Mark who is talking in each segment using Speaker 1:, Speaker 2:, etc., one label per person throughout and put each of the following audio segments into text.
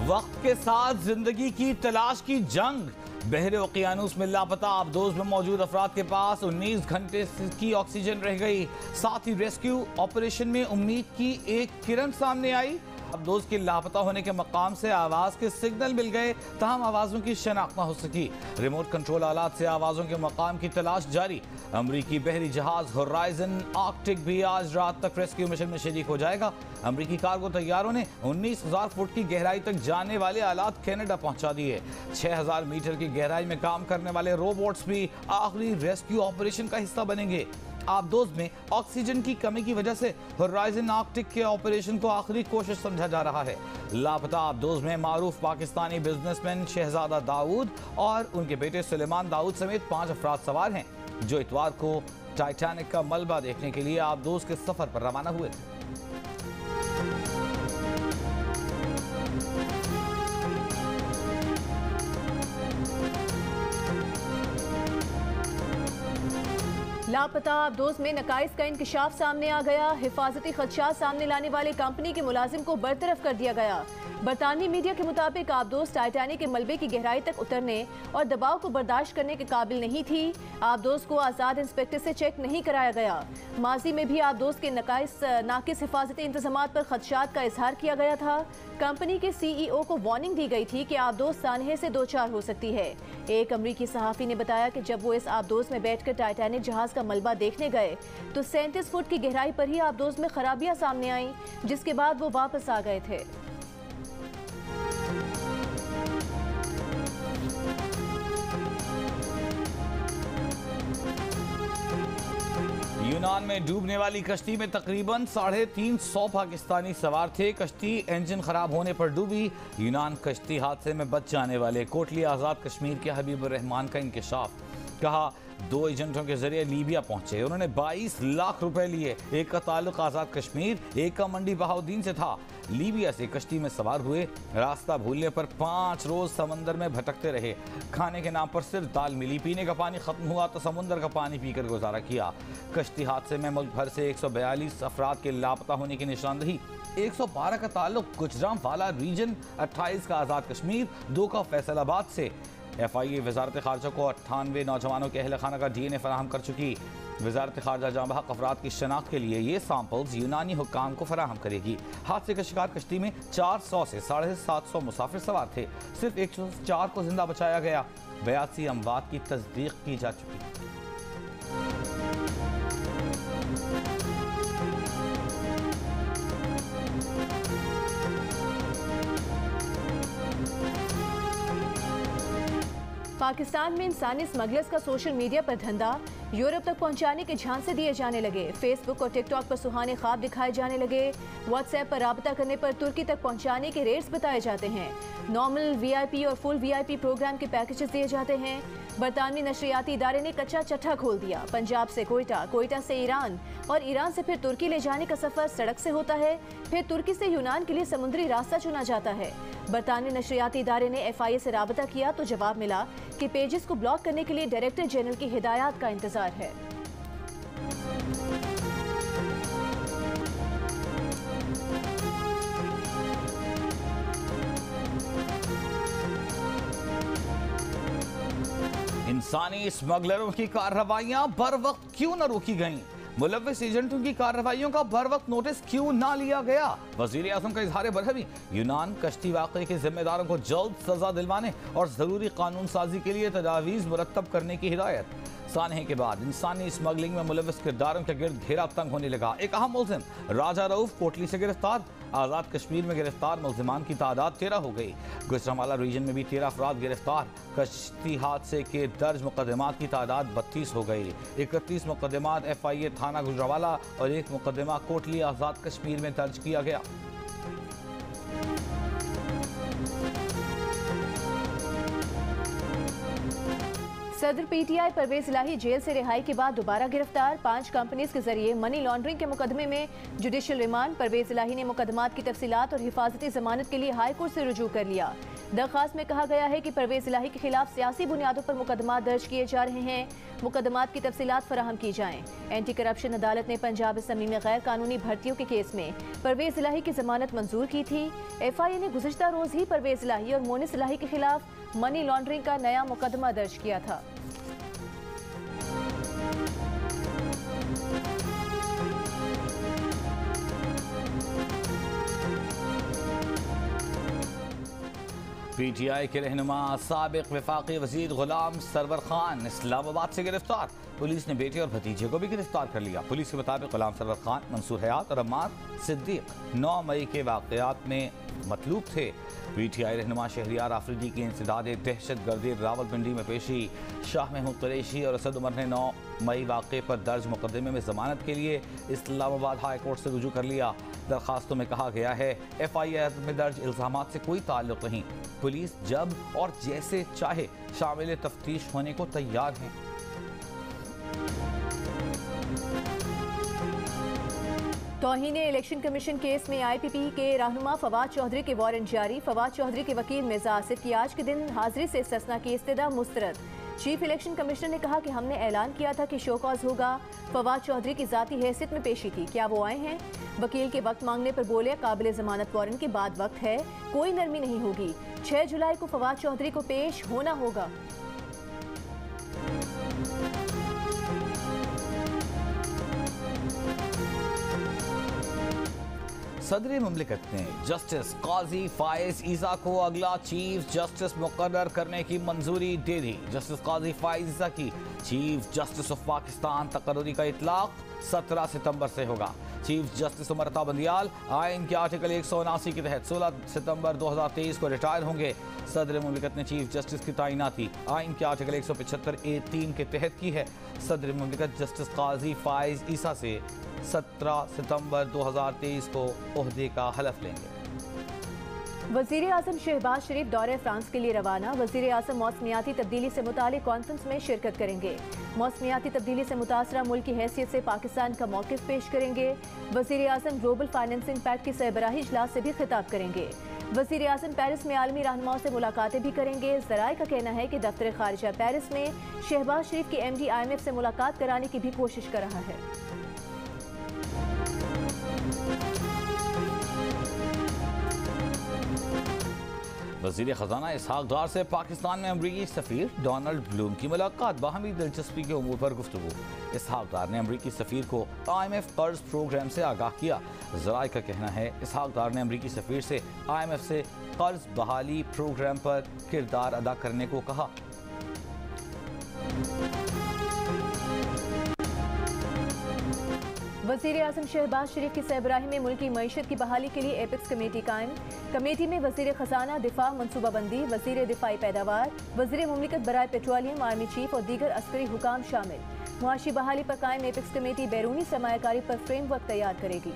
Speaker 1: वक्त के साथ जिंदगी की तलाश की जंग। बहरे ओकियानूस में लापता आबदोज में मौजूद अफराद के पास 19 घंटे की ऑक्सीजन रह गई। साथ ही रेस्क्यू ऑपरेशन में उम्मीद की एक किरण सामने आई। आबदोज के लापता होने के मकाम से आवाज के सिग्नल मिल गए, तहम आवाजों की शनाख्त न हो सकी। रिमोट कंट्रोल आलात से आवाजों के मकाम की तलाश जारी। अमरीकी बहरी जहाज होराइजन आर्कटिक भी आज रात तक रेस्क्यू मिशन में शरीक हो जाएगा। अमरीकी कार्गो तैयारों ने 19,000 फुट की गहराई तक जाने वाले आलात कनाडा पहुंचा दिए। 6,000 मीटर की गहराई में काम करने वाले रोबोट्स भी आखिरी रेस्क्यू ऑपरेशन का हिस्सा बनेंगे। आबदोज में ऑक्सीजन की कमी की वजह से होराइजन आर्कटिक के ऑपरेशन को आखिरी कोशिश समझा जा रहा है। लापता आबदोज में मारूफ पाकिस्तानी बिजनेसमैन शहजादा दाऊद और उनके बेटे सुलेमान दाऊद समेत 5 अफराद सवार हैं, जो इतवार को टाइटैनिक का मलबा देखने के लिए आबदोज के सफर पर रवाना हुए थे।
Speaker 2: लापता आबदोज में नकाइस का इंकशाफ सामने आ गया। हिफाजती खदशात सामने लाने वाले कंपनी के मुलाजिम को बरतरफ कर दिया गया। बरतानवी मीडिया के मुताबिक आबदोज टाइटैनिक के मलबे की गहराई तक उतरने और दबाव को बर्दाश्त करने के काबिल नहीं थी। आबदोज को आज़ाद इंस्पेक्टर से चेक नहीं कराया गया। माजी में भी आबदोज के नाकिस हिफाजती इंतजामात पर खदशात का इजहार किया गया था। कंपनी के CEO को वार्निंग दी गई थी कि आबदोज सानहे से दो चार हो सकती है। एक अमरीकी सहाफ़ी ने बताया कि जब वो इस आबदोज में बैठकर टाइटैनिक जहाज का मलबा देखने गए तो 37 फुट की गहराई पर ही आबदोज में खराबियां सामने आईं, जिसके बाद वो वापस आ गए थे।
Speaker 1: यूनान में डूबने वाली कश्ती में तकरीबन 350 पाकिस्तानी सवार थे। कश्ती इंजन खराब होने पर डूबी। यूनान कश्ती हादसे में बच जाने वाले कोटली आज़ाद कश्मीर के हबीबुर रहमान का इंकशाफ। कहा 2 एजेंटों के जरिए लीबिया पहुंचे, उन्होंने 22 लाख रुपए लिए। एक का ताल्लुक आज़ाद कश्मीर, एक का मंडी बहाउद्दीन से था। लीबिया से कश्ती में सवार हुए, रास्ता भूलने पर 5 रोज समंदर में भटकते रहे। खाने के नाम पर सिर्फ दाल मिली, पीने का पानी खत्म हुआ तो समुद्र का पानी पीकर गुजारा किया। कश्ती हादसे में मुल्क भर से 142 अफराद के लापता होने की निशानदही। 112 का ताल्लुक गुजरांवाला रीजन, 28 का आज़ाद कश्मीर, 2 का फैसलाबाद से। FIA वजारत खारजा को 98 नौजवानों के अहल खाना का DNA फराहम कर चुकी। वजारत खारजा जाँ बहक अफराद की शनाख्त के लिए ये सैंपल्स यूनानी हुक्काम को फराहम करेगी। हादसे का शिकार कश्ती में 400 से 750 मुसाफिर सवार थे। सिर्फ 104 को जिंदा बचाया गया। 82 अमवात की तस्दीक की जा चुकी।
Speaker 2: पाकिस्तान में इंसानी स्मगलर्स का सोशल मीडिया पर धंधा। यूरोप तक पहुंचाने के झांसे दिए जाने लगे। फेसबुक और टिकटॉक पर सुहाने ख्वाब दिखाए जाने लगे। व्हाट्सएप पर राब्ता करने पर तुर्की तक पहुंचाने के रेट्स बताए जाते हैं। नॉर्मल, VIP और फुल VIP प्रोग्राम के पैकेजेस दिए जाते हैं। बरतानवी नशरियाती इदारे ने कच्चा चट्टा खोल दिया। पंजाब से कोयटा, कोयटा से ईरान और ईरान से फिर तुर्की ले जाने का सफर सड़क से होता है। फिर तुर्की से यूनान के लिए समुद्री रास्ता चुना जाता है। बरतानवी नशरियाती इदारे ने FIA से राबता किया तो जवाब मिला कि पेजेस को ब्लॉक करने के लिए डायरेक्टर जनरल की हिदायत का इंतजार है।
Speaker 1: इंसानी स्मगलरों की कार्रवाइयां बर वक्त क्यों न रोकी गईं? मुलव्विस एजेंटों की कार्रवाइयों का बर वक्त नोटिस क्यों ना लिया गया? वजीर आजम का इजहार बरहमी। यूनान कश्ती वाक़े के जिम्मेदारों को जल्द सजा दिलवाने और जरूरी कानून साजी के लिए तजावीज़ मुरत्तब करने की हिदायत। सानहे के बाद इंसानी स्मगलिंग में मुलव्विस किरदारों के गिर्द घेरा तंग होने लगा। एक अहम मुलजिम राजा रऊफ कोटली से गिरफ्तार। आज़ाद कश्मीर में गिरफ्तार मुलजिमान की तादाद 13 हो गई। गुजरांवाला रीजन में भी 13 अफराद गिरफ्तार। कश्ती हादसे के दर्ज मुकदमात की तादाद 32 हो गई। 31 मुकदमात FIA थाना गुजरांवाला और 1 मुकदमा कोटली आज़ाद कश्मीर में दर्ज किया गया।
Speaker 2: सदर पीटीआई परवेज इलाही जेल से रिहाई के बाद दोबारा गिरफ्तार। 5 कंपनीज के जरिए मनी लॉन्ड्रिंग के मुकदमे में जुडिशियल रिमांड। परवेज इलाही ने मुकदमात की तफसीलात और हिफाजती जमानत के लिए हाई कोर्ट से रुजू कर लिया। दरखास्त में कहा गया है कि परवेज इलाही के खिलाफ सियासी बुनियादों पर मुकदमा दर्ज किए जा रहे हैं। मुकदमात की तफसीलात फराहम की जाएं। एंटी करप्शन अदालत ने पंजाब असम्बली में गैर कानूनी भर्तियों के केस में परवेज इलाही की जमानत मंजूर की थी। FIA ने गुज़िश्ता रोज ही परवेज इलाही और मोनिस इलाही के खिलाफ मनी लॉन्ड्रिंग का नया मुकदमा दर्ज किया था।
Speaker 1: PTI के रहनुमा साबिक वफाकी वजीर गुलाम सरवर खान इस्लामाबाद से गिरफ्तार। पुलिस ने बेटे और भतीजे को भी गिरफ्तार कर लिया। पुलिस के मुताबिक गुलाम सरवर खान, मंसूर हयात और अम्मार सिद्दीक 9 मई के वाक़यात में मतलूब थे। PTI रहनुमा शहरियार आफरीदी की इंसदाद दहशत गर्दी रावलपिंडी में पेशी। शाह महमूद कुरैशी और असद उमर ने 9 मई वाक़े पर दर्ज मुकदमे में जमानत के लिए इस्लामाबाद हाई कोर्ट से रुजू कर लिया। दरखास्तों में कहा गया है FIR में दर्ज इल्ज़ामात से कोई ताल्लुक़ नहीं। पुलिस जब और जैसे चाहे शामिल तफ्तीश होने को तैयार हैं।
Speaker 2: तौहीने इलेक्शन कमीशन केस में IPP के रहनुमा फवाद चौधरी के वारंट जारी। फवाद चौधरी के वकील मिर्जा आसिफ की आज के दिन हाजिरी से इस्तिस्ना की इस्तदा मुस्तरद। चीफ इलेक्शन कमिश्नर ने कहा कि हमने ऐलान किया था कि शो कॉज होगा। फवाद चौधरी की जाती हैसियत में पेशी थी, क्या वो आए हैं? वकील के वक्त मांगने पर बोले काबिल जमानत वारंट के बाद वक्त है, कोई नरमी नहीं होगी। 6 जुलाई को फवाद चौधरी को पेश होना होगा।
Speaker 1: सदर मुमलिकत ने जस्टिस काजी फाइज ईसा को अगला चीफ जस्टिस मुकर्रर करने की मंजूरी दे दी। जस्टिस काजी फाइज ईसा की चीफ जस्टिस ऑफ पाकिस्तान तकर्री का इतलाक 17 सितंबर से होगा। चीफ जस्टिस उमर बंदियाल आइन के आर्टिकल 179 के तहत 16 सितंबर 2023 को रिटायर होंगे। सदर मुमलिकत ने चीफ जस्टिस की तैनाती आइन के आर्टिकल 175(a)(3) के तहत की है। सदर मुमलिकत जस्टिस काजी फाइज ईसा से 17 सितंबर 2023 को ओहदे का हलफ लेंगे।
Speaker 2: वज़ीर आज़म शहबाज शरीफ दौरे फ्रांस के लिए रवाना। वज़ीर आज़म मौसमियाती तब्दीली से मुतालिक कॉन्फ्रेंस में शिरकत करेंगे। मौसमियाती तब्दीली से मुतासरा मुल्क की हैसियत से पाकिस्तान का मौक़िफ़ पेश करेंगे। वज़ीर आज़म ग्लोबल फाइनेंसिंग पैक्ट की सरबराही इजलास से भी खिताब करेंगे। वज़ीर आज़म पेरिस में आलमी रहनुमाओं से मुलाकातें भी करेंगे। ज़राए का कहना है कि दफ्तर खारिजा पेरिस में शहबाज शरीफ की MD IMF से मुलाकात कराने की भी कोशिश कर रहा है।
Speaker 1: वज़ीर ख़ज़ाना इसहाक़ डार से पाकिस्तान में अमरीकी सफ़ीर डोनाल्ड ब्लूम की मुलाकात। बाहमी दिलचस्पी के उमूर पर गुफ्तगू। इसहाक़ डार ने अमरीकी सफ़ीर को IMF कर्ज प्रोग्राम से आगाह किया। ज़राए का कहना है इसहाक़ डार ने अमरीकी सफ़ीर से IMF से कर्ज बहाली प्रोग्राम पर किरदार अदा करने को कहा।
Speaker 2: वज़ीर आज़म शहबाज शरीफ की सरबराही में मुल्की मईशत की बहाली के लिए एपिक्स कमेटी कायम। कमेटी में वज़ीर ख़ज़ाना दिफा मनसूबाबंदी, वज़ीर दिफाई पैदावार, वज़ीर मुमलिकत बराए पेट्रोलियम, आर्मी चीफ और दीगर अस्करी हुकाम शामिल। मुआशी बहाली पर कायम एपिक्स कमेटी बैरूनी सरमायाकारी पर फ्रेमवर्क तैयार करेगी।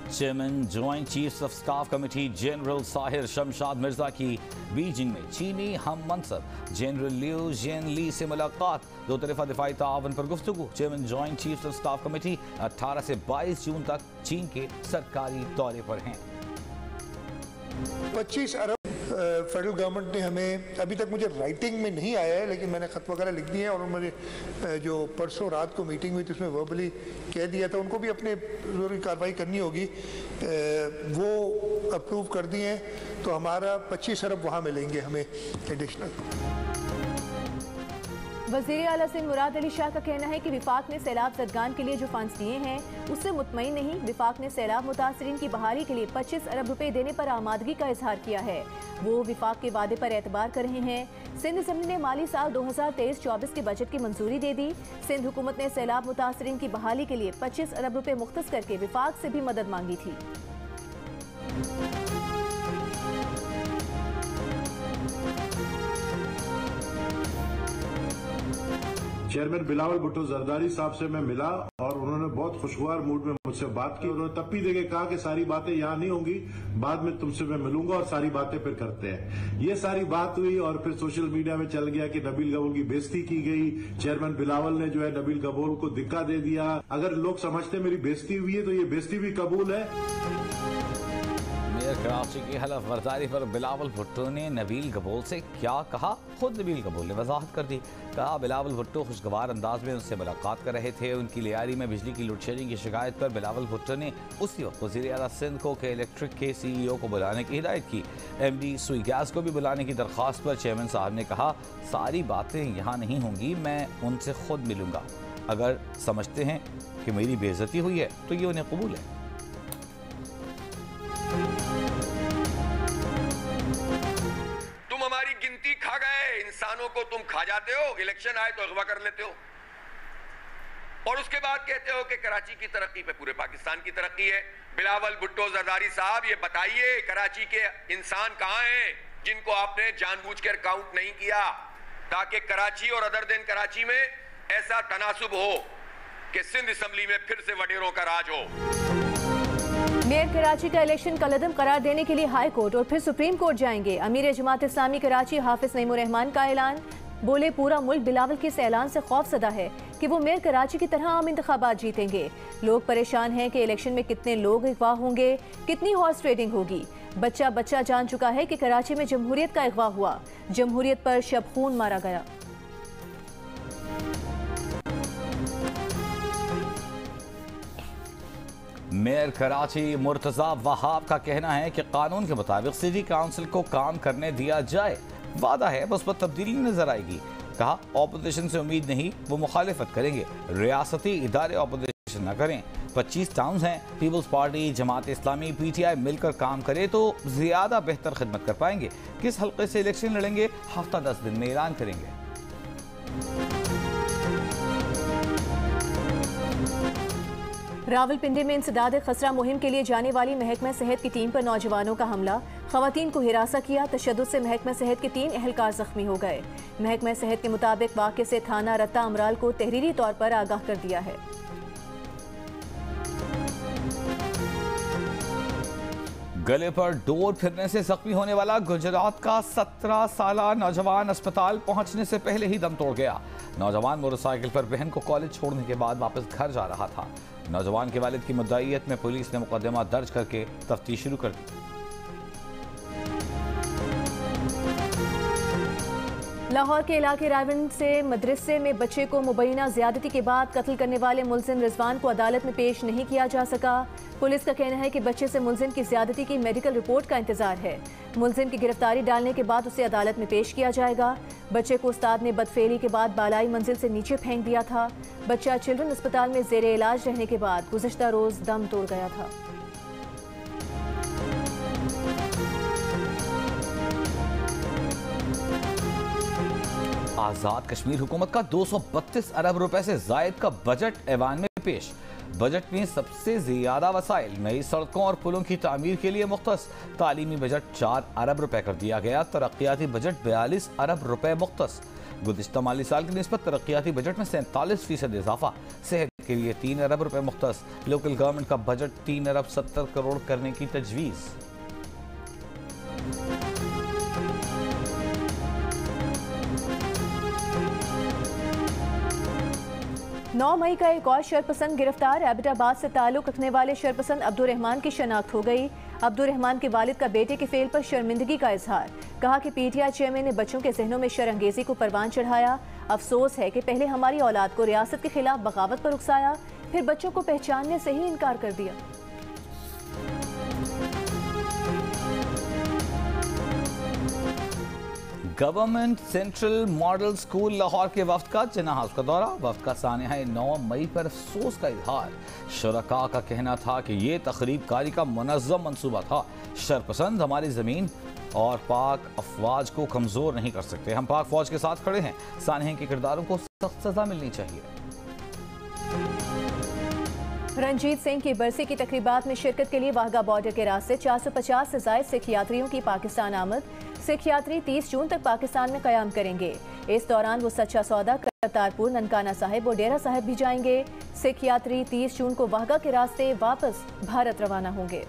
Speaker 1: Chairman joint chiefs of staff committee general Sahir Shamshad Mirza की बीजिंग में चीनी हम मनसब जनरल लिऊ जेन ली से मुलाकात। दो तरफा दिफाई तावन पर गुफ्तगू। Chairman joint chiefs of staff committee 18 से 22 जून तक चीन के सरकारी दौरे पर हैं।
Speaker 3: 25 अरब फेडरल गवर्नमेंट ने हमें, अभी तक मुझे राइटिंग में नहीं आया है लेकिन मैंने ख़त वगैरह लिख दिए हैं और उन्होंने जो परसों रात को मीटिंग हुई थी उसमें वर्बली कह दिया था, उनको भी अपने ज़रूरी कार्रवाई करनी होगी, वो अप्रूव कर दिए हैं तो हमारा 25 अरब वहाँ मिलेंगे हमें एडिशनल।
Speaker 2: वज़ीर आला सिंध मुराद अली शाह का कहना है कि विफाक ने सैलाब ज़दगान के लिए जो फंड्स दिए हैं उससे मुतमईन नहीं। विफाक ने सैलाब मुतासरीन की बहाली के लिए 25 अरब रुपए देने पर आमादगी का इजहार किया है। वो विफाक के वादे पर एतबार कर रहे हैं। सिंध असम्बली ने माली साल 2023-24 के बजट की मंजूरी दे दी। सिंध हुकूमत ने सैलाब मुतासरीन की बहाली के लिए 25 अरब रुपए मुख्तस करके विफाक से भी मदद मांगी थी।
Speaker 4: चेयरमैन बिलावल भुट्टो जरदारी साहब से मैं मिला और उन्होंने बहुत खुशगवार मूड में मुझसे बात की। उन्होंने तब भी देके कहा कि सारी बातें यहाँ नहीं होंगी, बाद में तुमसे मैं मिलूंगा और सारी बातें फिर करते हैं। ये सारी बात हुई और फिर सोशल मीडिया में चल गया कि नबील गबूल की बेइज्जती की गई, चेयरमैन बिलावल ने जो है नबील गबूल को धिक्का दे दिया। अगर लोग समझते मेरी बेइज्जती हुई है तो ये बेइज्जती भी कबूल है।
Speaker 1: मेयर कराची की हलफ बर्दारी पर बिलावल भुट्टो ने नबील गबूल से क्या कहा, खुद नबील गबूल ने वजाहत कर दी। कहा बिलावल भुट्टो खुशगवार अंदाज में उनसे मुलाकात कर रहे थे। उनकी लियारी में बिजली की लोड शेडिंग की शिकायत पर बिलावल भुट्टो ने उसी वक्त वज़ीर आला सिंध को के इलेक्ट्रिक के CEO को बुलाने की हिदायत की। MD सुई गैस को भी बुलाने की दरख्वास्त पर चेयरमैन साहब ने कहा सारी बातें यहाँ नहीं होंगी, मैं उनसे खुद मिलूंगा। अगर समझते हैं कि मेरी बेइज्जती हुई है तो ये उन्हें कबूल है।
Speaker 5: तुम हमारी गिनती खा गए, इंसानों को तुम खा जाते हो, इलेक्शन आए तो अगवा कर लेते हो और उसके बाद कहते हो कि कराची की तरक्की पे पूरे पाकिस्तान की तरक्की है। बिलावल भुट्टो जरदारी साहब, ये बताइए कराची के इंसान कहां हैं जिनको आपने जानबूझकर काउंट नहीं किया, ताकि कराची और अदर दिन कराची में ऐसा तनासुब हो कि सिंध असेंबली में फिर से वडेरों का राज हो।
Speaker 2: मेयर कराची का इलेक्शन कलअदम करार देने के लिए हाई कोर्ट और फिर सुप्रीम कोर्ट जाएंगे। अमीर जमात इस्लामी कराची हाफिज नईमुर रहमान का ऐलान। बोले पूरा मुल्क बिलावल के इस ऐलान से खौफसदा है कि वो मेयर कराची की तरह आम इंतखाबात जीतेंगे। लोग परेशान हैं कि इलेक्शन में कितने लोग अगवा होंगे, कितनी हॉर्स ट्रेडिंग होगी। बच्चा बच्चा जान चुका है कि कराची में जमहूरियत का अगवा हुआ, जमहूरियत पर शब खून मारा गया।
Speaker 1: मेयर कराची मुर्तजा वहाब का कहना है कि कानून के मुताबिक सिटी काउंसिल को काम करने दिया जाए। वादा है बस पर तब्दीली नजर आएगी। कहा ऑपोजिशन से उम्मीद नहीं, वो मुखालिफत करेंगे। रियासती इदारे ऑपोजिशन न करें। 25 टाउन्स हैं। Peoples party, Jamaat Islami, PTI मिलकर काम करे तो ज्यादा बेहतर खिदमत कर पाएंगे। किस हल्के से इलेक्शन लड़ेंगे हफ्ता 10 दिन में ऐलान करेंगे।
Speaker 2: रावलपिंडी में इंसदाद खसरा मुहिम के लिए जाने वाली महकमा सेहत की टीम पर नौजवानों का हमला, खवातीन को हिरासा किया। तशद्दुद से महकमा सेहत के 3 एहलकार जख्मी हो गए। महकमा सेहत के मुताबिक वाक़े से थाना रत्ता अमराल को तहरीरी तौर पर आगाह कर दिया है।
Speaker 1: गले पर डोर फिरने से जख्मी होने वाला गुजरात का 17 साला नौजवान अस्पताल पहुंचने से पहले ही दम तोड़ गया। नौजवान मोटरसाइकिल पर बहन को कॉलेज छोड़ने के बाद वापस घर जा रहा था। नौजवान के वालिद की मुद्दाइयत में पुलिस ने मुकदमा दर्ज करके तफ्तीश शुरू कर दी।
Speaker 2: लाहौर के इलाके रायवन से मदरसे में बच्चे को मुबैना ज्यादती के बाद कत्ल करने वाले मुलजिम रिजवान को अदालत में पेश नहीं किया जा सका। पुलिस का कहना है कि बच्चे से मुलजिम की ज्यादती की मेडिकल रिपोर्ट का इंतजार है। मुलजिम की गिरफ्तारी डालने के बाद उसे अदालत में पेश किया जाएगा। बच्चे को उस्ताद ने बदफेली के बाद बालाई मंजिल से नीचे फेंक दिया था। बच्चा चिल्ड्रन अस्पताल में जेर इलाज रहने के बाद गुज़िश्ता रोज दम तोड़ गया था।
Speaker 1: आजाद कश्मीर हुकूमत का 232 अरब रुपए से जायद का बजट ऐवान में पेश। बजट में सबसे ज्यादा वसाइल नई सड़कों और पुलों की तामीर के लिए मुख्तस। तालीमी बजट 4 अरब रुपए कर दिया गया। तरक्याती बजट 42 अरब रुपए मुख्तस। गुज़िश्ता माली साल की निस्बत तरक्याती बजट में 47% इजाफा। सेहत के लिए 3 अरब रुपए मुख्तस। लोकल गवर्नमेंट का बजट 3 अरब 70 करोड़ करने की तजवीज़।
Speaker 2: 9 मई का एक और शरपसंद गिरफ्तार। एबटाबाद से ताल्लुक रखने वाले शरपसंद अब्दुर्रहमान की शनाख्त हो गई। अब्दुर्रहमान के वालिद का बेटे के फेल पर शर्मिंदगी का इजहार। कहा कि PTI चेयरमैन ने बच्चों के जहनों में शरअंगेजी को परवान चढ़ाया। अफसोस है कि पहले हमारी औलाद को रियासत के खिलाफ बगावत पर उकसाया, फिर बच्चों को पहचानने से ही इनकार कर दिया।
Speaker 1: Government central model school Lahore के वफ्द का जिन्ना हाउस का दौरा। वफ्द का सानिया 9 मई पर अफसोस का इजहार। शुरका का कहना था कि ये तकरीब कारी का मुनज़्ज़म मंसूबा था। शरपसंद हमारी ज़मीन और पाक अफवाज को कमज़ोर नहीं कर सकते। हम पाक फौज के साथ खड़े हैं। सानिया के किरदारों को सख्त सज़ा मिलनी चाहिए।
Speaker 2: रंजीत सिंह की बरसी की तकरीबात में शिरकत के लिए वाहगा बॉर्डर के रास्ते 450 से ज़ायद सिख यात्रियों की पाकिस्तान आमद। सिख यात्री 30 जून तक पाकिस्तान में क़याम करेंगे। इस दौरान वो सच्चा सौदा, करतारपुर, ननकाना साहिब और डेरा साहिब भी जाएंगे। सिख यात्री 30 जून को वाहगा के रास्ते वापस भारत रवाना होंगे।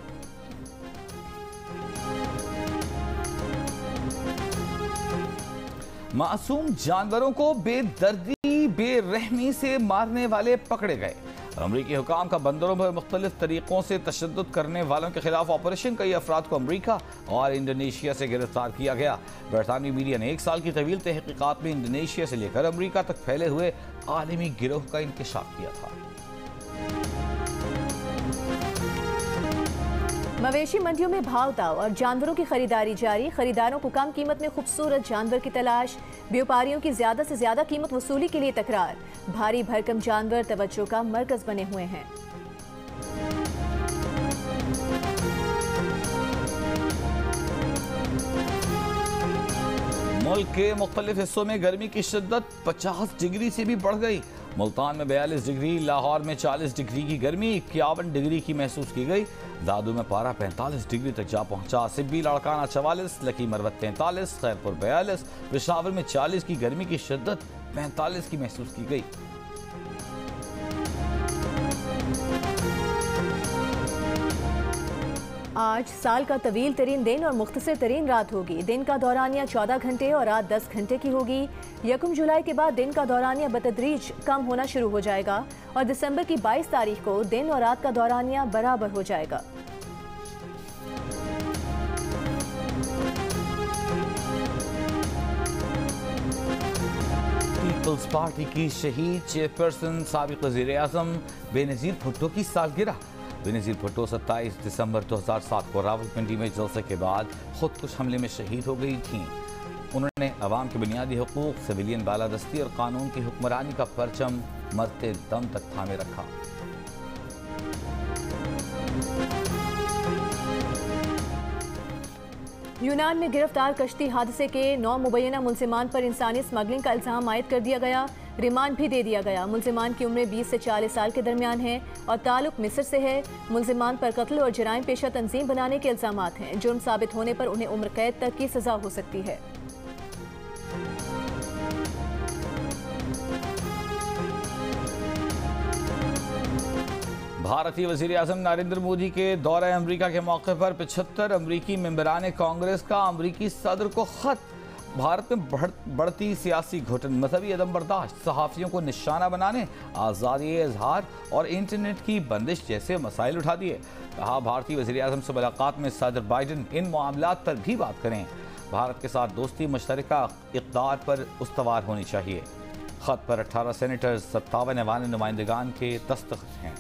Speaker 1: मासूम जानवरों को बेदर्दी बेरहमी से मारने वाले पकड़े गए। अमरीकी हुकाम का बंदरों पर मुख्तलिफ तरीकों से तशद्दुद करने वालों के खिलाफ ऑपरेशन, कई अफराद को अमरीका और इंडोनेशिया से गिरफ्तार किया गया। बरतानवी मीडिया ने 1 साल की तवील तहकीकात में इंडोनेशिया से लेकर अमरीका तक फैले हुए आलमी गिरोह का इंकशाफ किया था।
Speaker 2: मवेशी मंडियों में भाव ताव और जानवरों की खरीदारी जारी। खरीदारों को कम कीमत में खूबसूरत जानवर की तलाश। व्यापारियों की ज्यादा से ज्यादा कीमत वसूली के लिए तकरार। भारी भरकम जानवर तवज्जो का मरकज बने हुए हैं।
Speaker 1: मुल्क के मुख्तलिफ हिस्सों में गर्मी की शिद्दत 50 डिग्री से भी बढ़ गई। मुल्तान में 42 डिग्री, लाहौर में 40 डिग्री की गर्मी, 51 डिग्री की महसूस की गई। दादू में पारा 45 डिग्री तक जा पहुंचा। सिब्बी लाड़काना 44, लकी मरवत 43, खैरपुर 42, पेशावर में 40 की गर्मी की शिद्दत 45 की महसूस की गई।
Speaker 2: आज साल का तवील तरीन दिन और मुख्तसर तरीन रात होगी। दिन का दौरानिया 14 घंटे और रात 10 घंटे की होगी। 1 जुलाई के बाद दिन का दौरानिया बतदरीज कम होना शुरू हो जाएगा और दिसंबर की 22 तारीख को दिन और रात का दौरानिया बराबर हो जाएगा।
Speaker 1: पीपल्स पार्टी की शहीद चेयरपर्सन साबिक वज़ीर-ए-आज़म बेनज़ीर भुट्टो की सालगिरह। बेनज़ीर भुट्टो 27 दिसंबर 2007 को रावलपिंडी में जलसे के बाद खुदकुश हमले में शहीद हो गई थीं। उन्होंने अवाम के बुनियादी हुकूक, सिविलियन बालादस्ती और कानून की हुक्मरानी का परचम मरते दम तक थामे रखा।
Speaker 2: यूनान में गिरफ्तार कश्ती हादसे के 9 मुबैना मुलजिमान पर इंसानी स्मगलिंग का इल्जाम आयद कर दिया गया। रिमांड भी दे दिया गया। मुलजिमान की उम्र 20 से 40 साल के दरमियान है और ताल्लुक मिस्र से है। मुलजिमान पर कत्ल और जराइम पेशा तंजीम बनाने के इल्जामात हैं। जुर्म साबित होने पर उन्हें उम्र कैद तक की सजा हो सकती है।
Speaker 1: भारतीय वज़ीर-ए-आज़म नरेंद्र मोदी के दौरे अमरीका के मौके पर 75 अमरीकी मेंबरान कांग्रेस का अमरीकी सदर को खत। भारत में बढ़ती सियासी घुटन, मजहबी अदम बर्दाश्त, सहाफ़ियों को निशाना बनाने, आज़ादी इजहार और इंटरनेट की बंदिश जैसे मसाइल उठा दिए। कहा, भारतीय वज़ीर-ए-आज़म से मुलाकात में सदर बाइडन इन मामलात पर भी बात करें। भारत के साथ दोस्ती मुश्तरका इक़दार पर उस्तवार होनी चाहिए। खत पर 18 सेनेटर्स, 57 ऐवान नुमाइंदगान के दस्तखत हैं।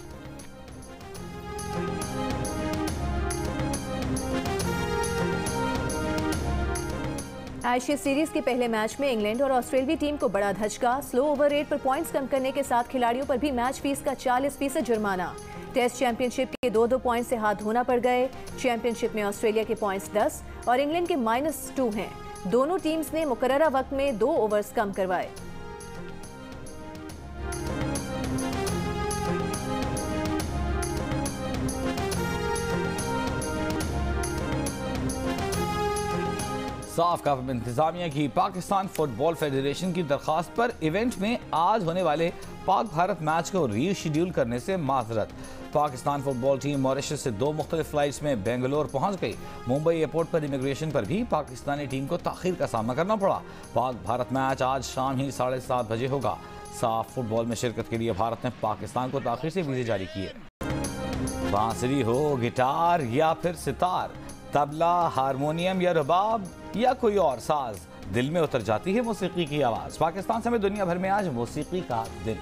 Speaker 2: एशिया सीरीज के पहले मैच में इंग्लैंड और ऑस्ट्रेलियाई टीम को बड़ा धचका। स्लो ओवर रेट पर पॉइंट्स कम करने के साथ खिलाड़ियों पर भी मैच फीस का 40% जुर्माना। टेस्ट चैंपियनशिप के 2-2 पॉइंट से हाथ धोना पड़ गए। चैंपियनशिप में ऑस्ट्रेलिया के पॉइंट्स 10 और इंग्लैंड के -2 हैं। दोनों टीम्स ने मुकर्ररा वक्त में 2 ओवर्स कम करवाए।
Speaker 1: साफ काफ इंतजामिया की पाकिस्तान फुटबॉल फेडरेशन की दरखास्त पर इवेंट में आज होने वाले पाक भारत मैच को रीशेड्यूल करने से माजरत। पाकिस्तान फुटबॉल टीम मॉरिशस से 2 मुख्तलिफ फ्लाइट्स में बेंगलोर पहुंच गई। मुंबई एयरपोर्ट पर इमिग्रेशन पर भी पाकिस्तानी टीम को ताखीर का सामना करना पड़ा। पाक भारत मैच आज शाम ही 7:30 बजे होगा। साफ फुटबॉल में शिरकत के लिए भारत ने पाकिस्तान को ताखीर से वीजे जारी किए। बांसुरी हो, गिटार या फिर सितार, तबला, हारमोनियम या रबाब या कोई और साज, दिल में उतर जाती है मौसीकी की आवाज़। पाकिस्तान समेत दुनिया भर में आज मौसीकी का दिन।